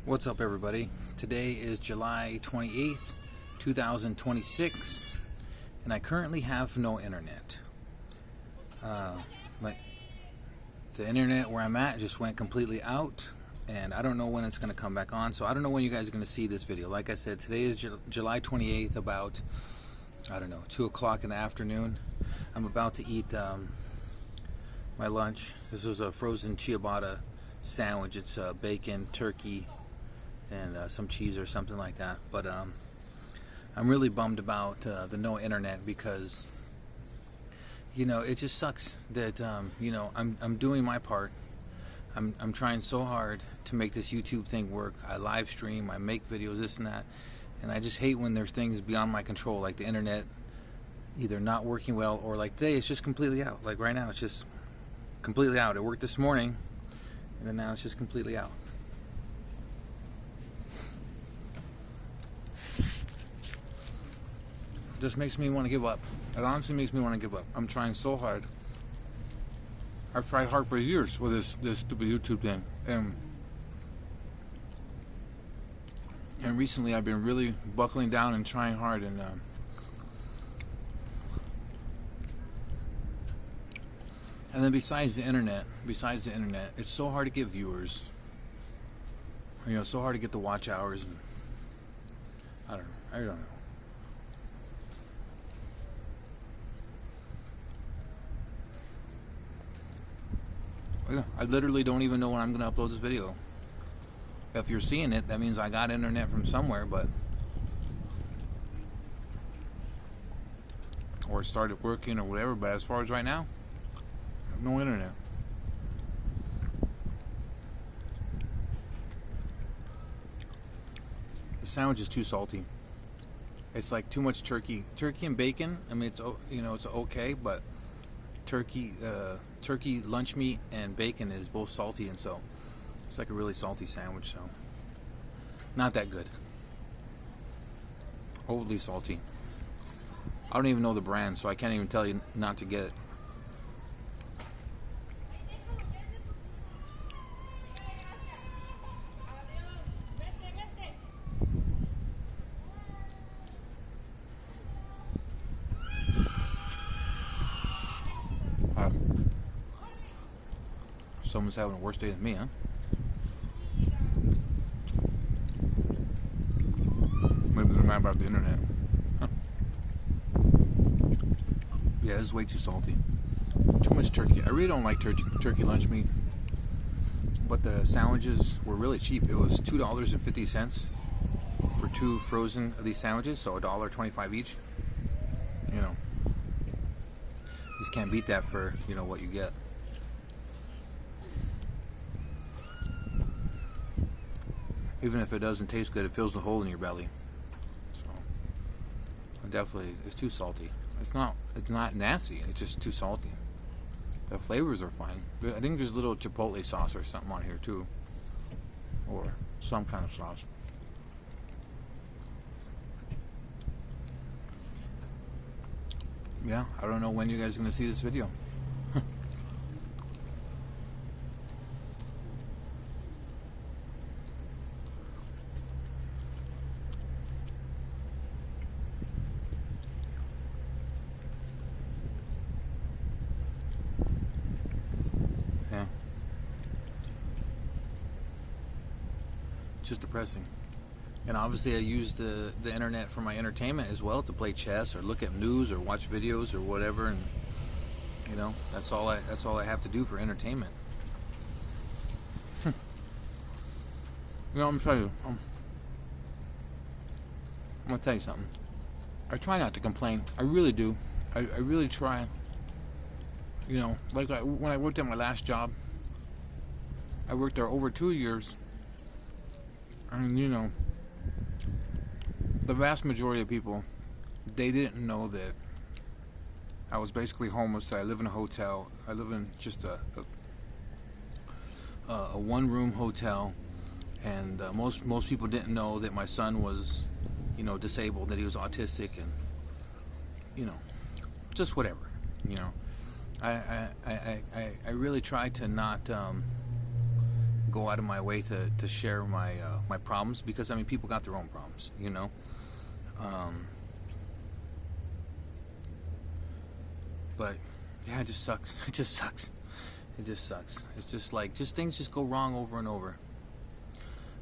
What's up, everybody? Today is July 28th, 2026, and I currently have no internet. The internet where I'm at just went completely out, and I don't know when it's going to come back on, so I don't know when you guys are going to see this video. Like I said, today is July 28th, about, 2 o'clock in the afternoon. I'm about to eat my lunch. This was a frozen ciabatta sandwich. It's bacon, turkey, and some cheese or something like that. But I'm really bummed about the no internet because, it just sucks that I'm doing my part. I'm trying so hard to make this YouTube thing work. I live stream, I make videos, this and that, and I just hate when there's things beyond my control, like the internet either not working well, or like today it's just completely out. Like right now it's just completely out. It worked this morning, and then now it's just completely out. It just makes me want to give up. It honestly makes me want to give up. I'm trying so hard. I've tried hard for years with this stupid YouTube thing, and recently I've been really buckling down and trying hard, and then besides the internet, it's so hard to get viewers. So hard to get the watch hours, and I don't know. I literally don't even know when I'm going to upload this video. If you're seeing it, that means I got internet from somewhere, or it started working or whatever. But as far as right now, I have no internet. The sandwich is too salty. It's like too much turkey and bacon. I mean, it's okay, but turkey lunch meat and bacon is both salty, and so it's like a really salty sandwich. So not that good. Overly salty. I don't even know the brand, so I can't even tell you not to get it. Someone's having a worse day than me, huh? Maybe they're mad about the internet. Huh. Yeah, this is way too salty. Too much turkey. I really don't like turkey lunch meat. But the sandwiches were really cheap. It was $2.50 for 2 frozen of these sandwiches, so $1.25 each. You just can't beat that for what you get. Even if it doesn't taste good, it fills the hole in your belly. So definitely, it's too salty. It's not nasty. It's just too salty. The flavors are fine. I think there's a little chipotle sauce or something on here too, or some kind of sauce. Yeah, I don't know when you guys are gonna see this video. Just depressing. And obviously I use the internet for my entertainment as well, to play chess or look at news or watch videos or whatever, and that's all I have to do for entertainment. I'm telling you, I'm gonna tell you something. I try not to complain. I really do. I really try. Like when I worked at my last job, I worked there over 2 years. And the vast majority of people, they didn't know that I was basically homeless, that I live in a hotel. I live in just a one-room hotel, and most people didn't know that my son was, disabled, that he was autistic, and just whatever. I really try to not go out of my way to share my my problems, because I mean, people got their own problems, you know. But yeah, it just sucks. It just sucks. It just sucks. It's just like, just things just go wrong over and over.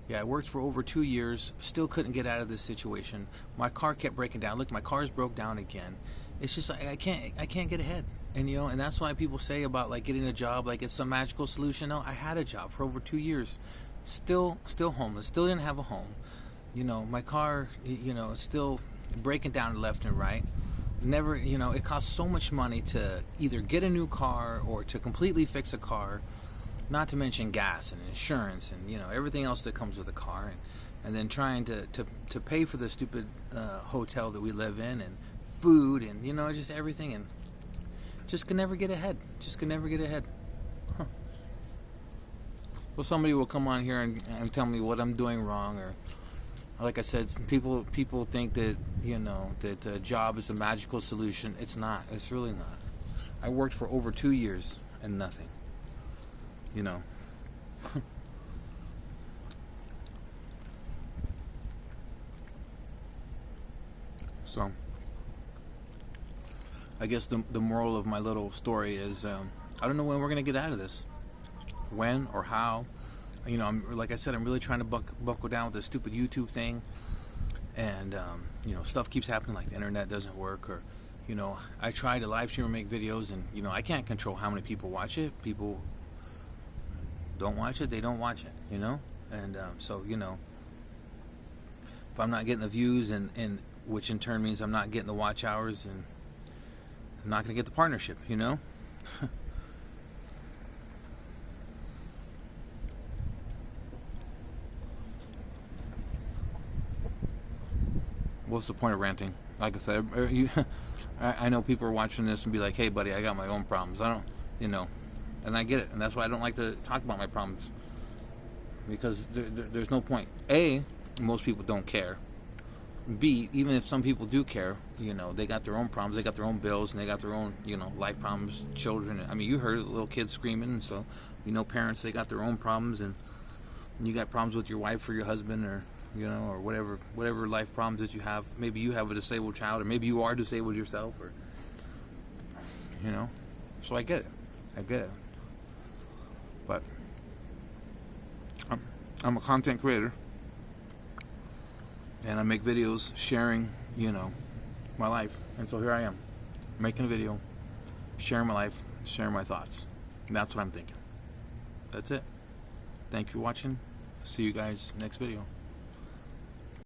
Yeah, I worked for over 2 years, still couldn't get out of this situation. My car kept breaking down. Look, my car's broke down again. It's just I can't get ahead. And you know, and that's why people say about like getting a job, like it's some magical solution. No, I had a job for over 2 years, still homeless, still didn't have a home. You know, my car, you know, still breaking down left and right. Never, you know, it costs so much money to either get a new car or to completely fix a car, not to mention gas and insurance and, you know, everything else that comes with a car, and then trying to pay for the stupid hotel that we live in, and food, and, you know, just everything, and just can never get ahead. Just can never get ahead. Huh. Well, somebody will come on here and tell me what I'm doing wrong, or like I said, people think that, you know, that a job is a magical solution. It's not. It's really not. I worked for over 2 years and nothing. You know. So, I guess the moral of my little story is, I don't know when we're gonna get out of this. When or how. You know, like I said, I'm really trying to buckle down with this stupid YouTube thing, and you know, stuff keeps happening, like the internet doesn't work, or, you know, I try to live stream or make videos, and, you know, I can't control how many people watch it. People don't watch it, they don't watch it, you know, and so, you know, if I'm not getting the views, and which in turn means I'm not getting the watch hours, and I'm not gonna get the partnership, you know. What's the point of ranting? Like I said, I know people are watching this and be like, hey buddy, I got my own problems. I don't, you know, and I get it, and that's why I don't like to talk about my problems, because there's no point. A, most people don't care. B, even if some people do care, you know, they got their own problems, they got their own bills, and they got their own, you know, life problems, children. I mean, you heard little kids screaming, and so, you know, parents, they got their own problems, and you got problems with your wife or your husband, or, you know, or whatever life problems that you have. Maybe you have a disabled child, or maybe you are disabled yourself, or, you know. So I get it. But I'm a content creator, and I make videos sharing, you know, my life. And so here I am, making a video, sharing my life, sharing my thoughts. And that's what I'm thinking. That's it. Thank you for watching. See you guys next video.